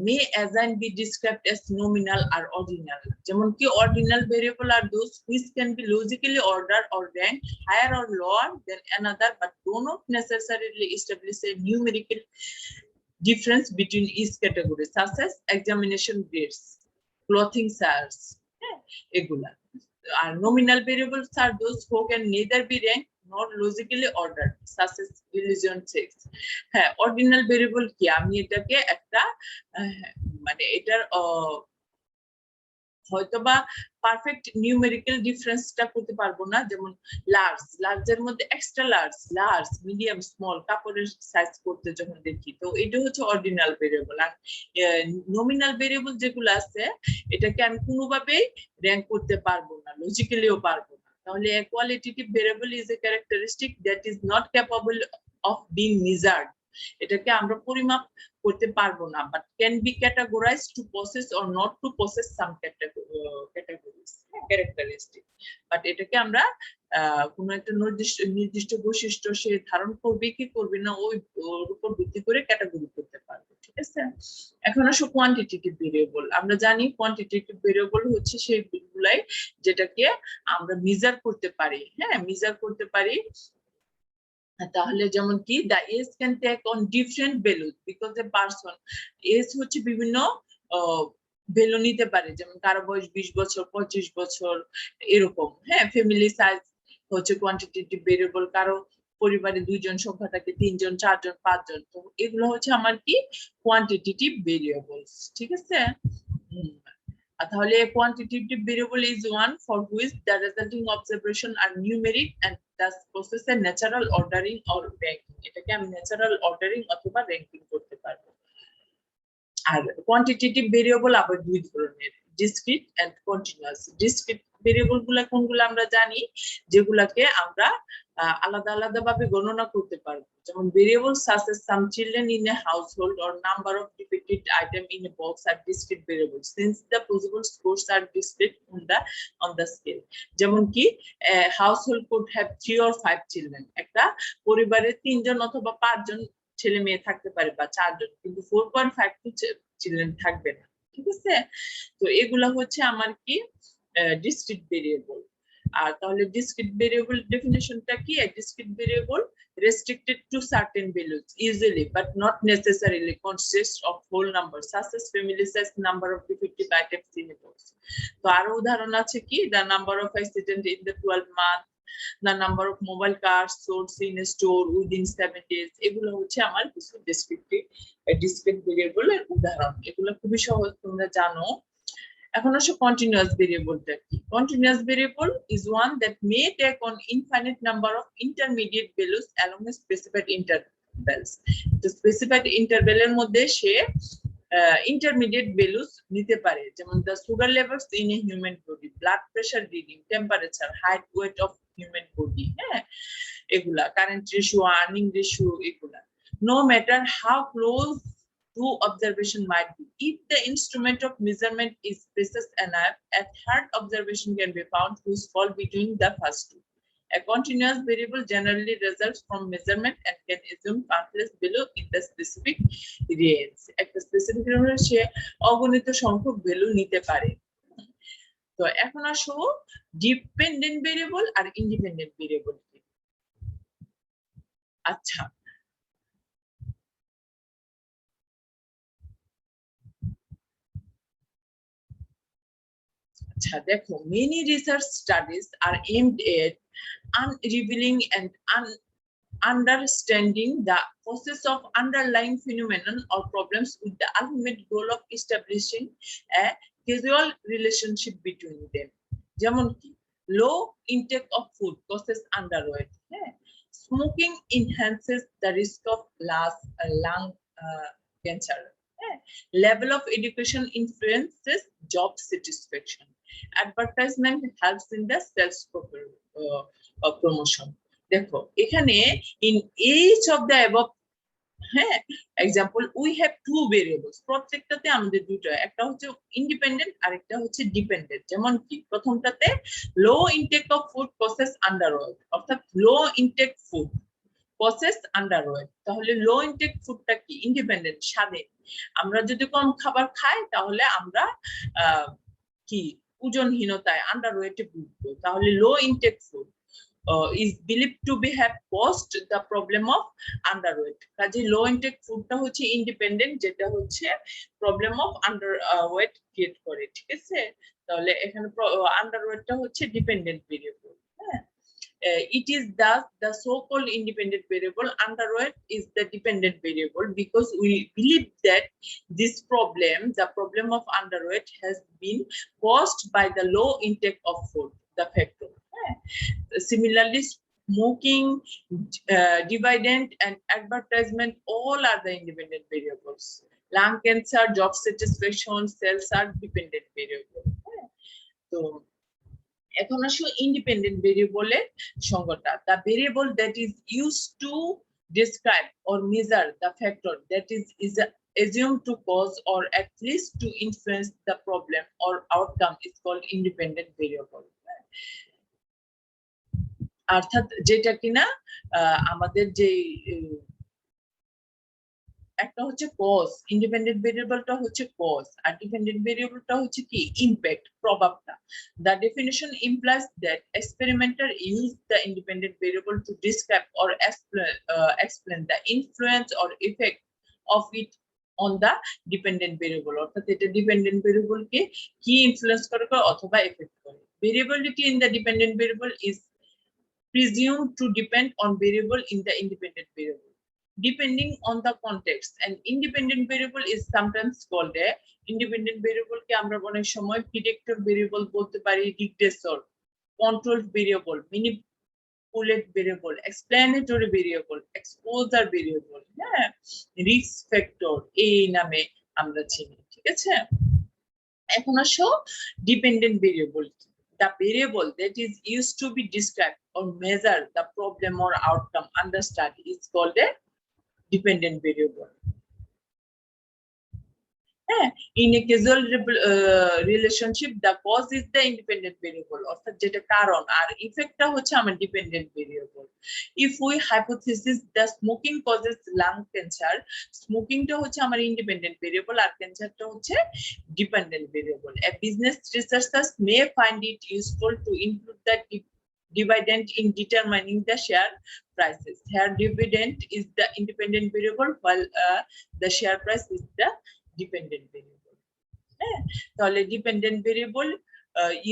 may assign be described as nominal or ordinal. যেমন কি ordinal variable are those which can be logically order or rank higher or lower than another but do not necessarily establish a numerical difference between each category, such as examination grades, clothing sales, এগুলা। আর nominal variables are those who can neither be ranked nor logically ordered, such as religion, sex. হ্যাঁ, ordinal variable কি, আমি এটাকে একটা মানে এটার হয়তোবা perfect numerical ডিফারেন্সটা করতে পারবো না। যেমন লার্জের মধ্যে এক্সট্রা লার্জ, মিডিয়াম, স্মল কাপড়ের সাইজ করতে যখন দেখি, তো এটা হচ্ছে অর্ডিনাল ভেরিয়েবল। আর নমিনাল ভেরিয়েবল যেগুলো আছে এটাকে আমি কোনোভাবেই র্যাঙ্ক করতে পারবো না, লজিক্যালিও পারবো না। তাহলে a qualitative variable is a characteristic that is not capable of being measured. এটাকে আমরা পরিমাপ করতে পারবো না, but can be categorised to possess or not to possess some categories, characteristic. But এটাকে আমরা কোন একটা নির্দিষ্ট বৈশিষ্ট্য সে ধারণ করবে কি করবে না, ওর উপর ভিত্তি করে ক্যাটাগরি করতে পারবে, ঠিক আছে। এখন আসো কোয়ান্টিটেটিভ ভেরিয়েবল। আমরা জানি কোয়ান্টিটেটিভ ভেরিয়েবল হচ্ছে সেইগুলাই যেটাকে আমরা মেজার করতে পারি। হ্যাঁ, মেজার করতে পারি। তাহলে যেমন কি the age can take on different values because a person age হচ্ছে বিভিন্ন ভ্যালু নিতে পারে। যেমন কারো বয়স 20 বছর, 25 বছর, এরকম। হ্যাঁ, ফ্যামিলি সাইজ হচ্ছে কোয়ান্টিটেটিভ ভেরিয়েবল। কারো পরিবারে 2 জন সংখ্যা থাকে, 3 জন, 4 জন, 5 জন, তো এগুলো হচ্ছে আমার কি কোয়ান্টিটেটিভ ভেরিয়েবলস, ঠিক আছে। তাহলে quantitative variable is one for which the resulting observation are numeric and thus possess a natural ordering or ranking. এটাকে আমি ন্যাচারাল অর্ডারিং অথবা র্যাঙ্কিং করতে পারবো। আর কোয়ান্টিটেটিভ ভেরিয়েবল আবার দুই ধরনের, discrete and continuous. Discrete variable গুলা কোনগুলো আমরা জানি, যেগুলাকে আমরা আলাদা আলাদা ভাবে গণনা করতে পারবো। যেমন variable such as some children in a household or number of depicted item in a box are discrete variables since the possible scores are discrete on the scale. যেমন কি household could have 3 or 5 children. একটা পরিবারে 3 জন অথবা 5 জন ছেলে মেয়ে থাকতে পারে বা 4 জন, কিন্তু 4.5 চিলড্রেন থাকবে না, ঠিক আছে। তো এগুলা হচ্ছে আমার কি ডিসক্রিট ভেরিয়েবল। আর তাহলে ডিসক্রিট ভেরিয়েবল ডেফিনিশনটা কি? Discrete variable restricted to certain values easily but not necessarily consists of whole numbers such as family size, number of defective items in a box. তো আরো উদাহরণ আছে কি, the number of accidents in the 12 month, the number of mobile cars sold in a store within 7 days. এগুলো হচ্ছে আমার কিছু discrete variable এর উদাহরণ। এগুলো খুবই সহজ, তোমরা জানো। এখন আসো কন্টিনিউয়াস ভেরিয়েবলটা কি। Continuous variable is one that may take on infinite number of intermediate values along a specified interval. Intervals. তো স্পেসিফাইড ইন্টারভ্যালের মধ্যে সে ইন্টারমিডিয়েট ভ্যালুস নিতে পারে, যেমন the sugar levels in a human body, blood pressure reading, temperature, height, weight of human body, হ্যাঁ, এগুলা current ratio, earning ratio, এগুলা। No matter how close to observation might be, if the instrument of measurement is precise enough, a third observation can be found whose fall between the first two. A continuous variable generally results from measurement and can assume countless value in the specific range. একটা specific রেঞ্জে সে অগণিত সংখ্যক value নিতে পারে। তো এখন আসো dependent variable আর independent variable. আচ্ছা, দেখো, many research studies are aimed at unraveling and understanding the process of underlying phenomenon or problems with the ultimate goal of establishing a causal relationship between them. যেমন কি, low intake of food causes underweight, smoking enhances the risk of lung cancer, level of education influences job satisfaction, advertisement helps in the sales promotion. দেখো এখানে in each of the above, হ্যাঁ, example we have two variables, প্রত্যেকটাতে আমাদের দুটো, একটা হচ্ছে independent আর একটা হচ্ছে ডিপেন্ডেন্ট। যেমন কি, প্রথমটাতে low intake of food process underweight, অর্থাৎ low intake food process underweight. তাহলে লো ইনটেক ফুডটা কি, ইন্ডিপেন্ডেন্ট, স্বাধীন। আমরা যদি কম খাবার খাই তাহলে আমরা কি ওজনহীনতায়, আন্ডারওয়েটে ভুগবো। তাহলে low intake food is believed to be have caused the problem of underweight. কাজে লো ইনটেক ফুডটা হচ্ছে ইন্ডিপেন্ডেন্ট, যেটা হচ্ছে প্রবলেম অফ আন্ডারওয়েট ক্রিয়েট করে, ঠিক আছে। তাহলে এখানে আন্ডারওয়েটটা হচ্ছে ডিপেন্ডেন্ট ভেরিয়েবল, হ্যাঁ। It is thus the so-called independent variable. Underweight is the dependent variable because we believe that this problem, the problem of underweight, has been caused by the low intake of food, the factor. Similarly, smoking, dividend, and advertisement, all are the independent variables. Lung cancer, job satisfaction, sales are dependent variable. So, এখন আসো independent ভেরিয়েবলের সংজ্ঞাটা। The variable that is used to describe or measure the factor that is assumed to cause or at least to influence the problem or outcome is called independent variable. অর্থাৎ যেটা কিনা আমাদের যে একটা হচ্ছে কজ, ইন্ডিপেন্ডেন্ট ভেরিয়েবলটা হচ্ছে cause, আর dependent ভেরিয়েবলটা হচ্ছে কি, ইমপ্যাক্ট, প্রভাবটা। The definition implies that experimenter use the independent variable to describe or explain the influence or effect of it on the dependent variable. অর্থাৎ এটা ডিপেন্ডেন্ট ভেরিয়েবলকে কি ইনফ্লুয়েন্স করে অথবা এফেক্ট করে। Variability in the dependent variable is presumed to depend on variable in the independent variable. Depending on the context, an independent variable is sometimes called a independent variable ke amra onek shomoy predictor variable bolte pari, regressor, controlled variable, manipulate variable, explanatory variable, exposure variable, risk factor, ei name amra chini, thik ache। এখন আসো dependent variable. The variable that is used to be described or measure the problem or outcome under study is called a dependent variable. In a causal relationship, the cause is the independent variable, অর্থাৎ যেটা কারণ, আর ইফেক্টটা হচ্ছে আমার dependent variable. If we hypothesis the smoking causes lung cancer, স্মোকিংটা হচ্ছে আমার independent variable আর ক্যান্সারটা হচ্ছে dependent variable. A business researchers may find it useful to include the dividend in determining the share prices. Here dividend is the independent variable while the share price is the dependent variable. তাহলে dependent variable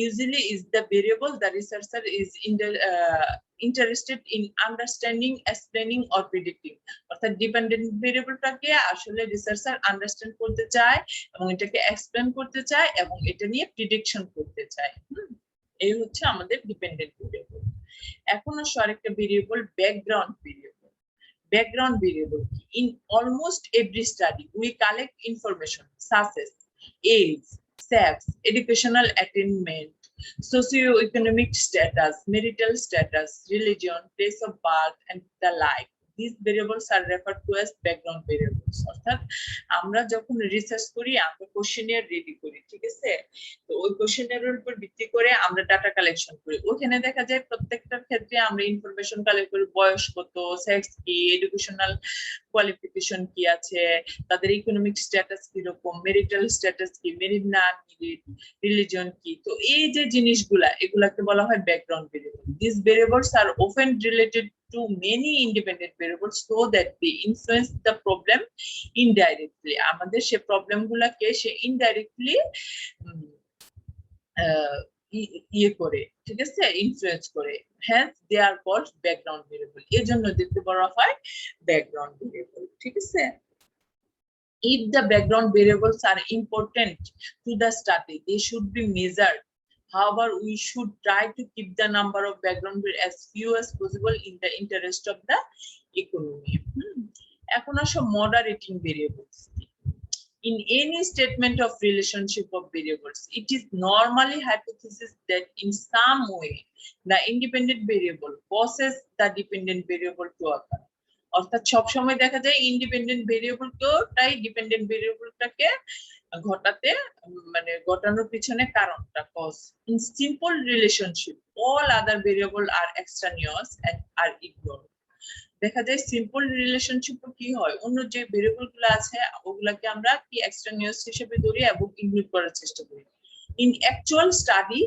usually is the variable the researcher is interested in understanding, explaining or predicting. অর্থাৎ dependent ভেরিয়েবলটাকে আসলে researcher understand করতে চায় এবং এটাকে explain করতে চায় এবং এটা নিয়ে প্রেডিকশন করতে চায়। এই হচ্ছে আমাদের ডিপেন্ডেন্ট ভেরিয়েবল। এখন আসো আরেকটা variable, background variable. background variable. In almost every study, we collect information such as age, sex, educational attainment, socioeconomic status, marital status, religion, place of birth, and the like. These variables are referred to as background variables. অর্থাৎ আমরা যখন research করি আমরা questionnaire ready করি, ঠিক আছে? তো ওই কোশ্চেনিয়ারের উপর ভিত্তি করে আমরা ডাটা কালেকশন করি। ওখানে দেখা যায় প্রত্যেকটার ক্ষেত্রে আমরা ইনফরমেশন কালেক্ট করি, বয়স কত, সেক্স কি, এডুকেশনাল কোয়ালিফিকেশন কি আছে, তাদের ইকোনমিক স্ট্যাটাস কিরকম, মেরিটাল স্ট্যাটাস কি, মেরিট না মেরিট, রিলিজন কি। তো এই যে জিনিসগুলা এগুলাকে বলা হয় background variable. This variables are often related to many independent variables so that they influence the problem indirectly. আমাদের সে প্রবলেম গুলাকে সে ইনডাইরেক্টলি ইয়ে করে, ঠিক আছে, ইনফ্লুয়েন্স করে। hence they are called background variable। এর জন্য দেখতে বলা হয় ব্যাকগ্রাউন্ড ভেরিয়েবল, ঠিক আছে? if the background variables are important to the study, they should be measured. However, we should try to keep the number of background as few as possible in the interest of the economy. এখন আসো moderating variables. In any statement of relationship of variables, it is normally hypothesis that in some way the independent variable causes the dependent variable to occur. অর্থাৎ সবসময় দেখা যায় independent ভেরিয়েবলটাই dependent ভেরিয়েবলটাকে ঘটাতে মানে ঘটানোর পিছনে কারণটা cause. In simple relationship all other variable are extraneous and are ignore. দেখা যায় সিম্পল রিলেশনশিপ কি হয়, অন্য যে ভেরিয়েবল গুলো আছে ওগুলাকে আমরা কি এক্সট্রানিয়াস হিসেবে ধরি এবং ইগনোর করার চেষ্টা করি। In actual study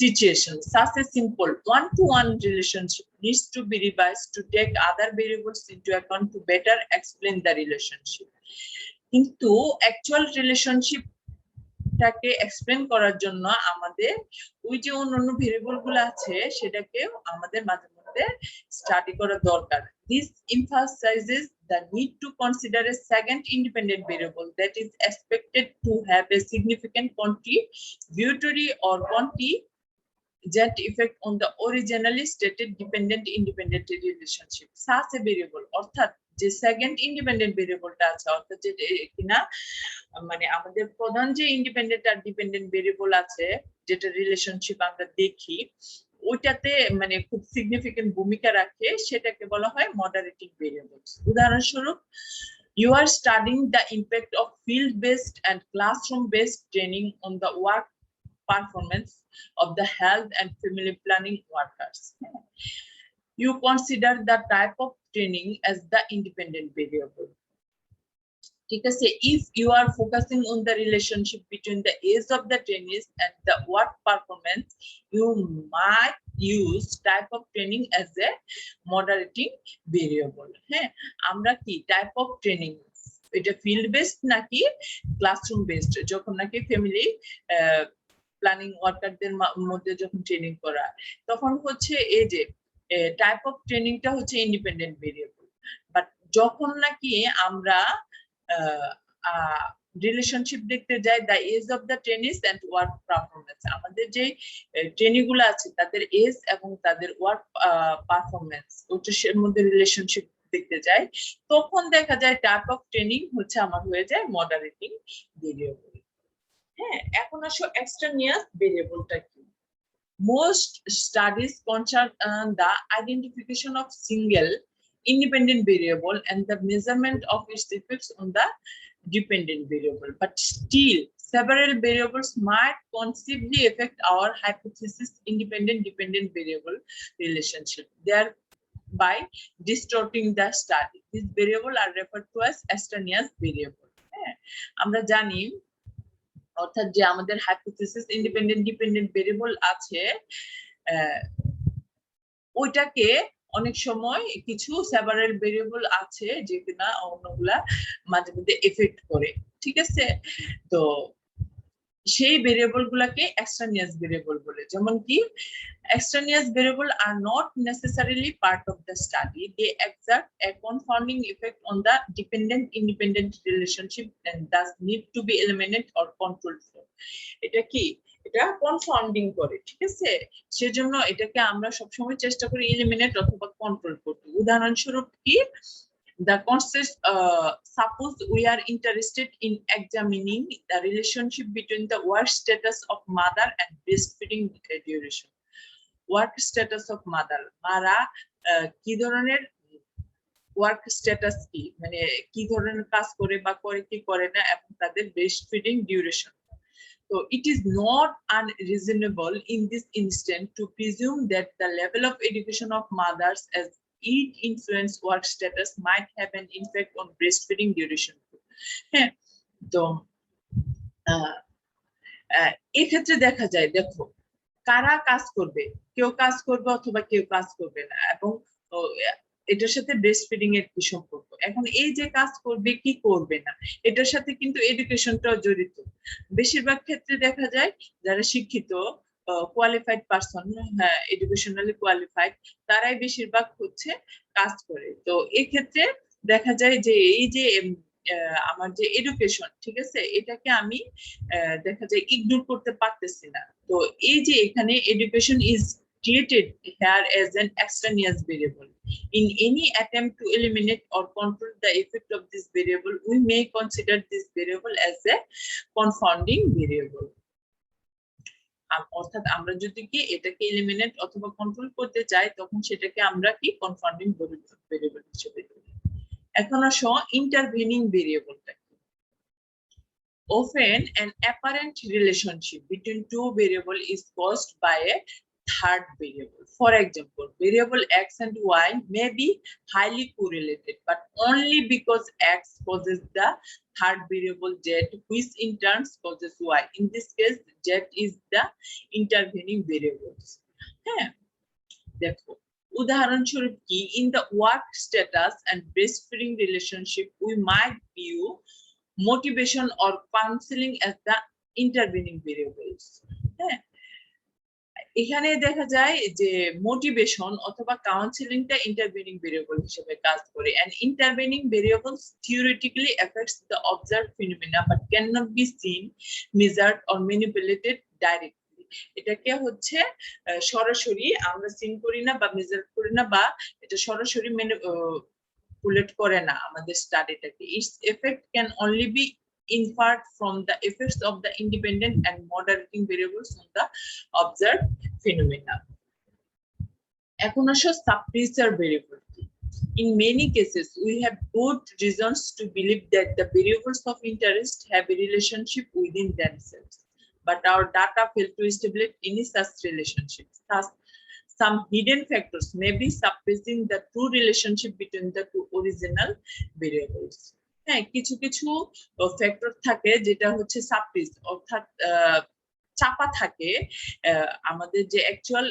situation, such a simple one-to-one relationship needs to be revised to take other variables into account to better explain the relationship. কিন্তু actual relationship টাকে এক্সপ্লেন করার জন্য আমাদের ওই যে অন্যান্য ভেরিয়েবল গুলো আছে সেটাকে আমাদের মাঝে মধ্যে স্টাডি করা দরকার। This emphasizes the need to consider a second independent variable that is expected to have a significant contributory or that effect on the originally stated dependent independent relationship. Such a variable অর্থাৎ যে second independent ভেরিয়েবলটা আছে অর্থাৎ যে কিনা মানে আমাদের প্রধান যে ইন্ডিপেন্ডেন্ট আর ডিপেন্ডেন্ট ভেরিয়েবল আছে যেটা রিলেশনশিপ আমরা দেখি ওইটাতে মানে খুব সিগনিফিকেন্ট ভূমিকা রাখে সেটাকে বলা হয় মডারেটিং ভেরিয়েবলস। উদাহরণস্বরূপ you are studying the impact of field based and classroom based training on the work performance of the health and family planning workers. You consider the type of training as the independent variable. ঠিক আছে, if you are focusing on the relationship between the age of the trainees and the work performance, you might use type of training as a moderating variable. হ্যাঁ, আমরা কি type of training এটা field based নাকি classroom based, যখন নাকি family planning ওয়ার্কারদের মধ্যে যখন training করা তখন হচ্ছে এই যে টাইপ অফ ট্রেনিংটা হচ্ছে ইন্ডিপেন্ডেন্ট ভেরিয়েবল। বাট যখন নাকি আমরা রিলেশনশিপ দেখতে যাই the age of the trainees and work performance, আমাদের যে ট্রেনি গুলো আছে তাদের এজ এবং তাদের ওয়ার্ক পারফরমেন্স ওটার মধ্যে রিলেশনশিপ দেখতে যাই তখন দেখা যায় টাইপ অফ ট্রেনিং হচ্ছে আমার হয়ে যায় মডারেটিং ভেরিয়েবল। হ্যাঁ, এখন আসো এক্সট্রানিয়াস ভেরিয়েবলটা কি। Most studies concern the identification of single independent variable and the measurement of its effects on the dependent variable, but still several variables might conceivably affect our hypothesis independent dependent variable relationship, thereby distorting the study. These variables are referred to as extraneous variable. আমরা জানি অর্থাৎ যে আমাদের hypothesis independent dependent variable আছে ওইটাকে অনেক সময় কিছু সেভারাল ভেরিয়েবল আছে যে কিনা অন্যগুলা মাঝে মধ্যে এফেক্ট করে, ঠিক আছে? তো সেই ভেরিয়েবল গুলাকে এক্সট্রানিয়াস ভেরিয়েবল বলে। যেমন কি extraneous variable are not necessarily part of the study, they exert a confounding effect on the dependent independent relationship and thus need to be eliminated or controlled for. এটা কি এটা কনফাউন্ডিং করে, ঠিক আছে? সেজন্য এটাকে আমরা সবসময় চেষ্টা করি এলিমিনেট অথবা কন্ট্রোল করতে। উদাহরণস্বরূপ কি, the concept, suppose we are interested in examining the relationship between the work status of mother and breastfeeding duration. Work status of mother, মারা কি ধরনের ওয়ার্ক স্ট্যাটাস কি, মানে কি ধরনের কাজ করে বা করে কি করে না, এবং তাদের breast feeding duration. So it is not unreasonable in this instance to presume that the level of education of mothers as it influence work status might have an impact on breastfeeding duration. হ্যাঁ, তো এক্ষেত্রে দেখা যায়, দেখো কারা কাজ করবে, কেউ কাজ করবে অথবা কেউ কাজ করবে না, এবং এটার সাথে ব্রেস্ট ফিডিং এর কি সম্পর্ক। এখন এই যে কাজ করবে কি করবে না, এটার সাথে কিন্তু এডুকেশনটাও জড়িত। বেশিরভাগ ক্ষেত্রে দেখা যায় যারা শিক্ষিত কোয়ালিফাইড পারসন, হ্যাঁ এডুকেশনালি কোয়ালিফাইড, তারাই বেশিরভাগ হচ্ছে কাজ করে। তো এই ক্ষেত্রে দেখা যায় যে এই যে আমার যে এডুকেশন, ঠিক আছে, এটাকে আমি দেখা যায় ইগনোর করতে পারতেছি না। তো এই যে এখানে education is created here as an extraneous variable. In any attempt to eliminate or control the effect of this variable, we may consider this variable as a confounding variable. অর্থাৎ আমরা যদি কি এটাকে এলিমিনেট অথবা কন্ট্রোল করতে চাই, তখন সেটাকে আমরা কি কনফাউন্ডিং ভেরিয়েবল হিসেবে ধরি। এখন আসো ইন্টারভেনিং ভেরিয়েবলটা কি। Often an apparent relationship between two variables is caused by a third variable. For example, variable x and y may be highly correlated, but only because x causes the third variable z, which in turn causes y. In this case, z is the intervening variables. হ্যাঁ, দেখো উদাহরণস্বরূপ কি, in the work status and breastfeeding relationship, we might view motivation or counseling as the intervening variables. হ্যাঁ, এখানে দেখা যায় যে motivation অথবা কাউন্সেলিংটা ইন্টারভেনিং ভেরিয়েবল হিসেবে কাজ করে। and intervening variables theoretically affects the observed phenomena but cannot be seen, measured or manipulated directly. এটাকে হচ্ছে সরাসরি আমরা সিন করি না বা মেজার করি না, বা এটা সরাসরি ম্যানিপুলেট করে না আমাদের স্টাডিটাকে। its effect can only be inferred from the effects of the independent and moderating variables on the observed phenomena. এখন আসো suppressor variable. In many cases, we have good reasons to believe that the variables of interest have a relationship within themselves, but our data fail to establish any such relationship. Thus, some hidden factors may be suppressing the true relationship between the two original variables. হ্যাঁ, কিছু কিছু factor থাকে যেটা হচ্ছে suppress, অর্থাৎ চাপা থাকে। আমাদের যে অ্যাকচুয়াল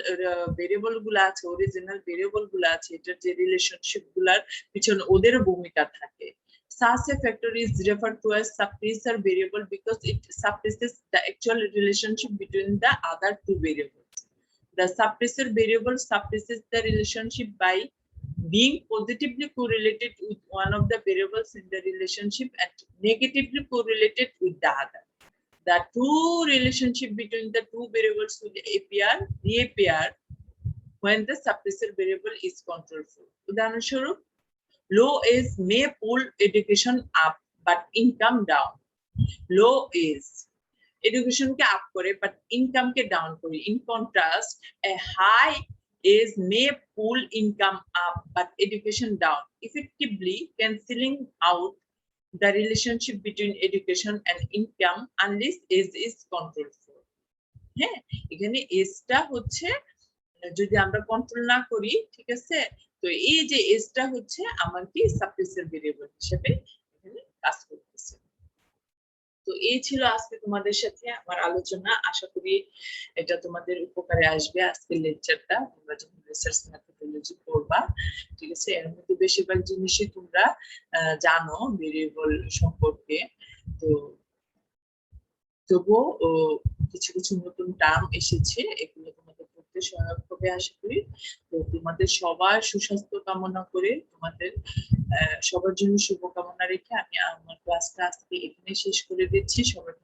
ভেরিয়েবল গুলো আছে, অরিজিনাল ভেরিয়েবল গুলো আছে, এটার যে রিলেশনশিপ গুলার পিছনে ওদেরও ভূমিকা থাকে। Such a factor is referred to as suppressor variable because it suppresses the actual relationship between the other two variables. The suppressor variable suppresses the relationship by being positively correlated with one of the variables in the relationship and negatively correlated with the other. The true relationship between the two variables will reappear when the suppressor variable is controlful. উদাহরণস্বরূপ, low age may pull education up but income down. Low age education ke up kore but income ke down kore. In contrast, a high age may pull income up but education down, effectively cancelling out the relationship between education and income unless age is controlled. হ্যাঁ, এখানে এজটা হচ্ছে যদি আমরা control না করি, ঠিক আছে, তো এই যে এজটা হচ্ছে আমার কি সাপ্রেসর ভেরিয়েবল হিসেবে এখানে কাজ করতেছে। তো এই ছিল আজকে তোমাদের সাথে আমার আলোচনা। আশা করি এটা তোমাদের উপকারে আসবে আজকের লেকচারটা, তোমরা যখন রিসার্চ মেথোডোলজি পড়বা, ঠিক আছে। এর মধ্যে বেশিরভাগ জিনিসই তোমরা জানো ভেরিয়েবল সম্পর্কে, তো তবুও কিছু কিছু নতুন টার্ম এসেছে, এগুলো তোমাদের পড়তে সহায়ক হবে আশা করি। তো তোমাদের সবার সুস্বাস্থ্য কামনা করে, তোমাদের সবার জন্য শুভকামনা রেখে আমি আমার ক্লাসটা আজকে এখানে শেষ করে দিচ্ছি। সবাই